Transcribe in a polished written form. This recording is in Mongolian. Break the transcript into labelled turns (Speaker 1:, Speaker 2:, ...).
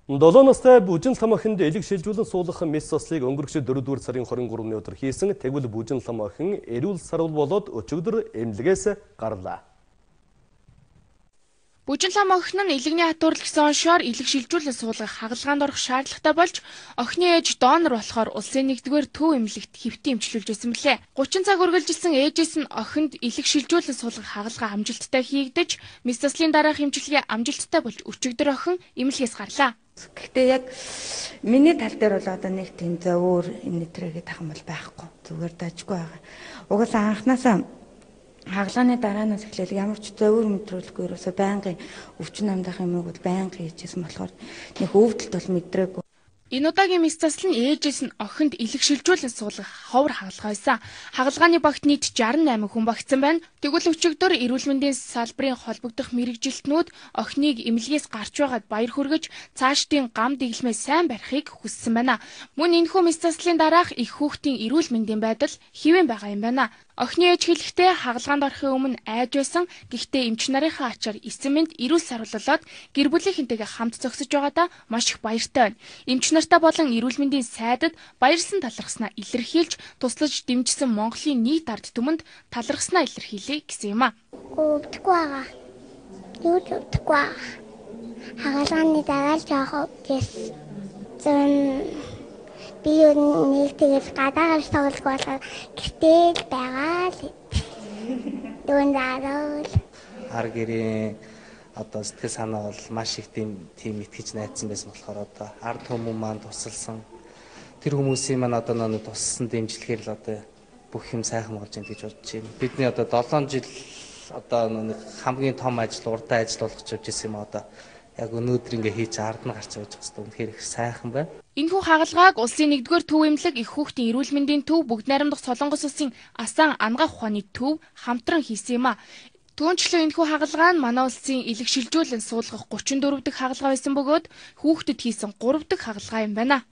Speaker 1: 7 настай бүжин лам охинд элэг шилжүүлэн суулгах мэс заслыг өнгөрөгч 4-р сарын 23-ны өдөр хийсэн тэгвэл бүжин лам охин эрүүл сарвал болоод өчигдөр эмнэлгээс гарлаа.
Speaker 2: Бүжин лам охин нь элэгний хатуурл гэсэн оншоор элэг шилжүүлэн суулгах хагалгаанд орох шаардлагатай болж охины ээж донор болохоор улсын 1-р төв эмнэлэгт хэвтэн эмчилүүлж байсан билээ. 30 цаг үргэлжилсэн ээжээс нь охинд элэг шилжүүлэн суулгах хагалгаа амжилттай хийгдэж мэс заслын дараах эмчилгээ амжилттай болж өчигдөр охин эмнэлгээс гарлаа.
Speaker 3: Гэхдээ яг миний тал дээр бол одоо нэг тийм зөөр нэтрээгээ тахам бол байхгүй. Зүгээр дажгүй байгаа. Угаасаа анханасаа хагалгааны дараанаас эхлээл ямар ч зөөр мэдрүүлэхгүй ерөөсөө байнгын өвчин амдах юмыг бол байнга хийжсэн болохоор нэг өвдөлт бол мэдрээгүй.
Speaker 2: Энэ удаагийн мэс засал нь ээжээс нь охинд элэг шилжүүлэн суулгах ховор хагалгаа байсан. Хагалгааны багт нийт 68 хүн багтсан байна. Тэгвэл өчигдөр эрүүл мэндийн салбарын холбогдох мэрэгжилтнүүд охиныг эмнэлгээс гарч байгаад баяр хүргэж цаашдын гам дэглэмээ сайн барихыг хүссэн байна. Мөн энэхүү мэс заслын дараах их хүүхдийн эрүүл мэндийн байдал хэвэн байгаа юм байна. Охины ээж хэлэхдээ хагалгаанд орохын өмнө айж байсан. Гэхдээ эмч нарынхаа ачаар эсэм мэнд эрүүл сарваллаад гэр бүлийнхэнтэйгээ хамт зогсож байгаадаа маш их баяртай байна. Эмч нартай болон эрүүл мэндийн сайдад баярлсан талархснаа илэрхийлж туслаж дэмжсэн Монголын нийт ард түмэнд талархснаа илэрхийлье гэсэн юм а.
Speaker 4: Өвдөхгүй байгаа. Юу ч өвдөхгүй байгаа. Хагалгааны дараа л жоох өвдөс. Би нэг тэгээс гадаагаас тоглох болоод гэртэл байгаа л. Дүүн дараал.
Speaker 5: Ар гэрийн одоо сэтгэл санаа бол маш их тийм итгэж найдсан байсан болохоор одоо ард түмэн маань тусалсан. Тэр хүмүүсийн маань одоо нэг туссан дэмжлэгээр л одоо бүх юм сайхан болж байна гэж бодож байна. Бидний одоо 7 жил одоо нэг хамгийн том ажил, урдаа ажил болгож явж ирсэн юм одоо яг өнөөдөр ингээ хийж ард нь гарч явж байгаа үнэхээр их сайхан байна.
Speaker 2: Энэхүү хагалгааг улсын 1-р төв эмнэлэг их хүүхдийн эрүүл мэндийн төв бүгд найрамдах Солонгос улсын Асан ангаах ухааны төв хамтран хийсэн юм а. Түүнчлэн энэхүү хагалгаа нь манай улсын элэг шилжүүлэн суулгах 34 дахь хагалгаа байсан бөгөөд хүүхдэд хийсэн 3 дахь хагалгаа юм байна.